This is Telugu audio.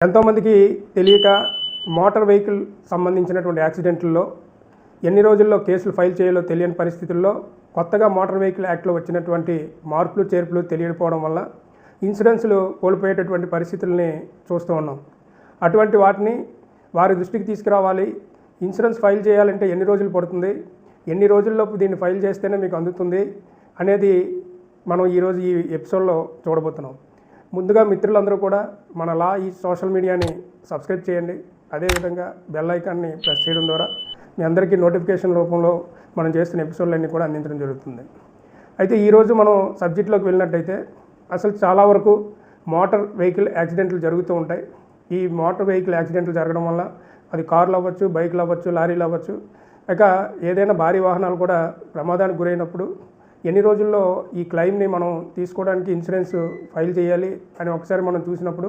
ఎంతోమందికి తెలియక మోటార్ వెహికల్ సంబంధించినటువంటి యాక్సిడెంట్లలో ఎన్ని రోజుల్లో కేసులు ఫైల్ చేయాలో తెలియని పరిస్థితుల్లో కొత్తగా మోటార్ వెహికల్ యాక్ట్లో వచ్చినటువంటి మార్పులు చేర్పులు తెలియకపోవడం వల్ల ఇన్సూరెన్స్లు కోల్పోయేటటువంటి పరిస్థితుల్ని చూస్తూ ఉన్నాం. అటువంటి వాటిని వారి దృష్టికి తీసుకురావాలి. ఇన్సూరెన్స్ ఫైల్ చేయాలంటే ఎన్ని రోజులు పడుతుంది, ఎన్ని రోజుల్లోపు దీన్ని ఫైల్ చేస్తేనే మీకు అందుతుంది అనేది మనం ఈరోజు ఈ ఎపిసోడ్లో చూడబోతున్నాం. ముందుగా మిత్రులందరూ కూడా మన ఈ సోషల్ మీడియాని సబ్స్క్రైబ్ చేయండి. అదేవిధంగా బెల్ ఐకాన్ని ప్రెస్ చేయడం ద్వారా మీ అందరికీ నోటిఫికేషన్ రూపంలో మనం చేస్తున్న ఎపిసోడ్లన్నీ కూడా అందించడం జరుగుతుంది. అయితే ఈరోజు మనం సబ్జెక్ట్లోకి వెళ్ళినట్టయితే అసలు చాలా వరకు మోటార్ వెహికల్ యాక్సిడెంట్లు జరుగుతూ ఉంటాయి. ఈ మోటార్ వెహికల్ యాక్సిడెంట్లు జరగడం వల్ల అది కార్లు అవ్వచ్చు, బైకులు అవ్వచ్చు, లారీలు అవ్వచ్చు, ఇక ఏదైనా భారీ వాహనాలు కూడా ప్రమాదానికి గురైనప్పుడు ఎన్ని రోజుల్లో ఈ క్లెయిమ్ని మనం తీసుకోవడానికి ఇన్సూరెన్స్ ఫైల్ చేయాలి అని ఒకసారి మనం చూసినప్పుడు